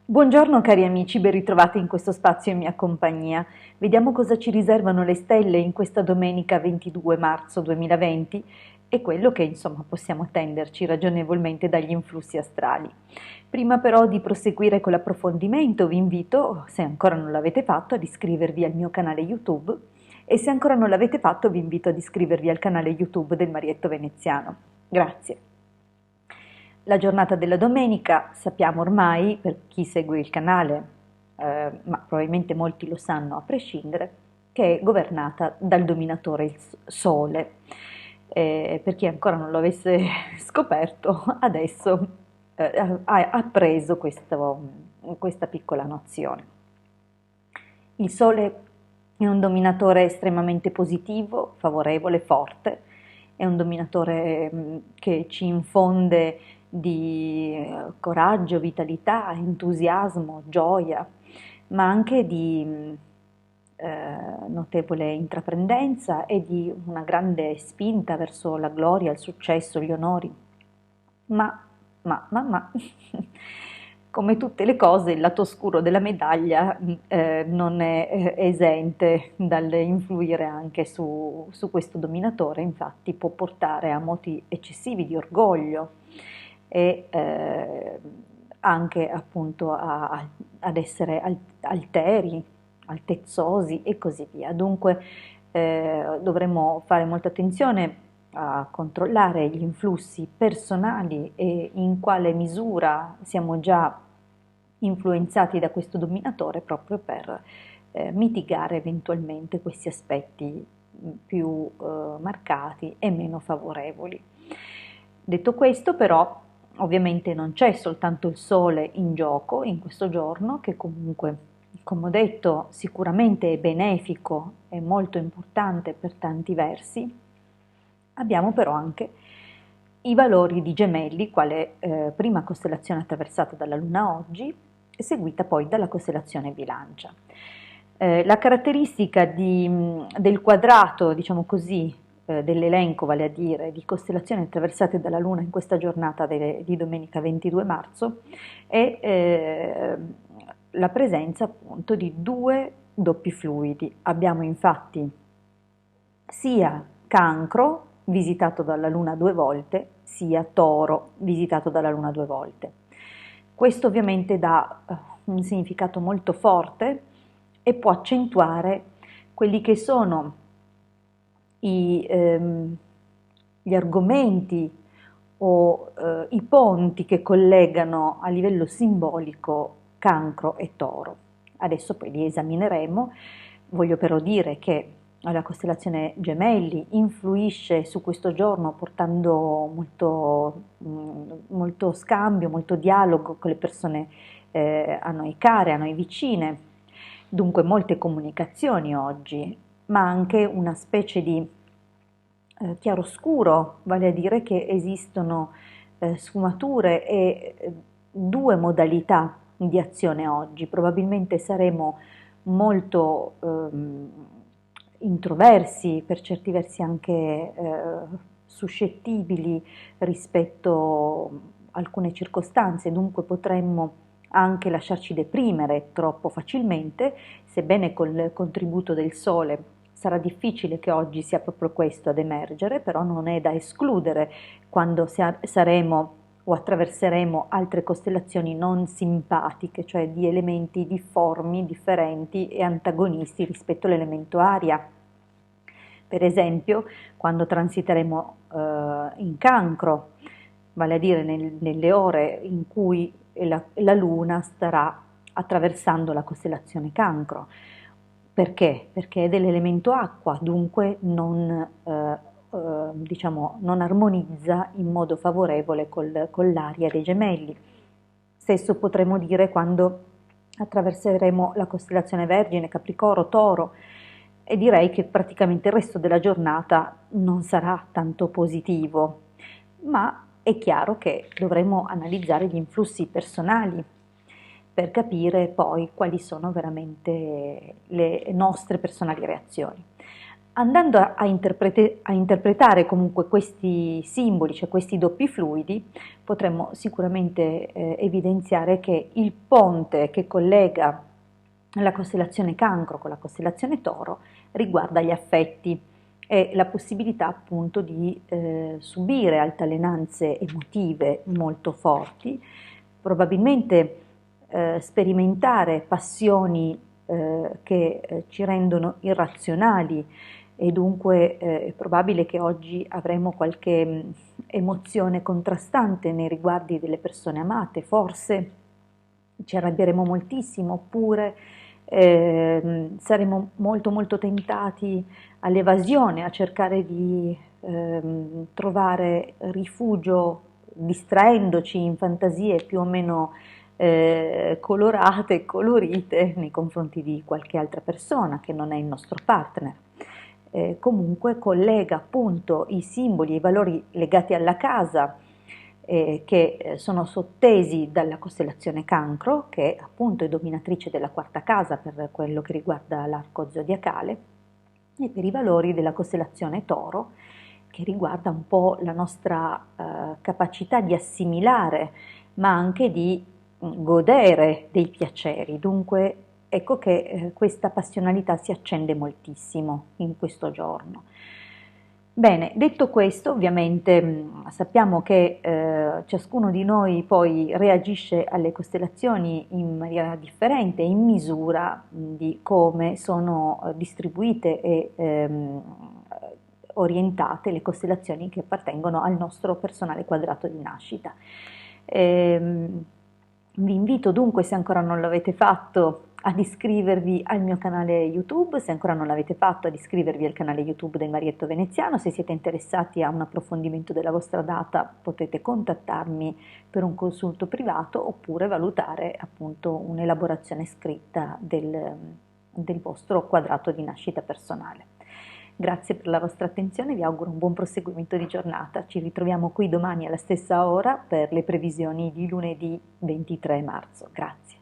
Buongiorno cari amici, ben ritrovati in questo spazio in mia compagnia. Vediamo cosa ci riservano le stelle in questa domenica 22 marzo 2020 e quello che insomma possiamo attenderci ragionevolmente dagli influssi astrali. Prima però di proseguire con l'approfondimento vi invito, se ancora non l'avete fatto, ad iscrivervi al mio canale YouTube e se ancora non l'avete fatto vi invito ad iscrivervi al canale YouTube del Marietto Veneziano. Grazie. La giornata della domenica sappiamo ormai, per chi segue il canale, ma probabilmente molti lo sanno a prescindere, che è governata dal dominatore il Sole. Per chi ancora non lo avesse scoperto, adesso ha preso questa piccola nozione. Il Sole è un dominatore estremamente positivo, favorevole, forte, è un dominatore che ci infonde di coraggio, vitalità, entusiasmo, gioia, ma anche di notevole intraprendenza e di una grande spinta verso la gloria, il successo, gli onori. Ma, come tutte le cose, il lato oscuro della medaglia non è esente dall'influire anche su questo dominatore, infatti può portare a moti eccessivi di orgoglio e anche appunto ad essere alteri, altezzosi e così via. Dunque dovremmo fare molta attenzione a controllare gli influssi personali e in quale misura siamo già influenzati da questo dominatore proprio per mitigare eventualmente questi aspetti più marcati e meno favorevoli. Detto questo, però, ovviamente non c'è soltanto il Sole in gioco in questo giorno, che comunque, come ho detto, sicuramente è benefico e molto importante per tanti versi. Abbiamo però anche i valori di Gemelli, quale prima costellazione attraversata dalla Luna oggi, seguita poi dalla costellazione Bilancia. La caratteristica del quadrato, diciamo così, dell'elenco, vale a dire, di costellazioni attraversate dalla Luna in questa giornata di domenica 22 marzo, è la presenza appunto di due doppi fluidi. Abbiamo infatti sia Cancro, visitato dalla Luna 2 volte, sia Toro, visitato dalla Luna 2 volte. Questo ovviamente dà un significato molto forte e può accentuare quelli che sono gli argomenti o i ponti che collegano a livello simbolico Cancro e Toro. Adesso poi li esamineremo. Voglio però dire che la costellazione Gemelli influisce su questo giorno portando molto scambio, molto dialogo con le persone a noi care, a noi vicine, dunque molte comunicazioni oggi, ma anche una specie di chiaroscuro, vale a dire che esistono sfumature e due modalità di azione oggi. Probabilmente saremo molto introversi, per certi versi anche suscettibili rispetto a alcune circostanze, dunque potremmo anche lasciarci deprimere troppo facilmente, sebbene col contributo del Sole sarà difficile che oggi sia proprio questo ad emergere, però non è da escludere quando saremo o attraverseremo altre costellazioni non simpatiche, cioè di elementi difformi, differenti e antagonisti rispetto all'elemento aria. Per esempio, quando transiteremo in Cancro, vale a dire nelle ore in cui la Luna starà attraversando la costellazione Cancro. Perché? Perché è dell'elemento acqua, dunque diciamo, non armonizza in modo favorevole con l'aria dei Gemelli. Stesso potremmo dire quando attraverseremo la costellazione Vergine, Capricorno, Toro, e direi che praticamente il resto della giornata non sarà tanto positivo, ma è chiaro che dovremo analizzare gli influssi personali per capire poi quali sono veramente le nostre personali reazioni. Andando a interpretare comunque questi simboli, cioè questi doppi fluidi, potremmo sicuramente evidenziare che il ponte che collega la costellazione Cancro con la costellazione Toro riguarda gli affetti e la possibilità appunto di subire altalenanze emotive molto forti, probabilmente sperimentare passioni che ci rendono irrazionali e dunque è probabile che oggi avremo qualche emozione contrastante nei riguardi delle persone amate, forse ci arrabbieremo moltissimo oppure saremo molto molto tentati all'evasione, a cercare di trovare rifugio distraendoci in fantasie più o meno colorate e colorite nei confronti di qualche altra persona che non è il nostro partner. Comunque collega appunto i simboli e i valori legati alla casa che sono sottesi dalla costellazione Cancro, che appunto è dominatrice della quarta casa per quello che riguarda l'arco zodiacale, e per i valori della costellazione Toro, che riguarda un po' la nostra capacità di assimilare, ma anche di godere dei piaceri. Dunque ecco che questa passionalità si accende moltissimo in questo giorno. Bene, detto questo, ovviamente sappiamo che ciascuno di noi poi reagisce alle costellazioni in maniera differente, in misura di come sono distribuite e orientate le costellazioni che appartengono al nostro personale quadrato di nascita. Vi invito dunque, se ancora non l'avete fatto, ad iscrivervi al mio canale YouTube, se ancora non l'avete fatto, ad iscrivervi al canale YouTube del Marietto Veneziano. Se siete interessati a un approfondimento della vostra data, potete contattarmi per un consulto privato oppure valutare appunto un'elaborazione scritta del vostro quadrato di nascita personale. Grazie per la vostra attenzione, vi auguro un buon proseguimento di giornata. Ci ritroviamo qui domani alla stessa ora per le previsioni di lunedì 23 marzo. Grazie.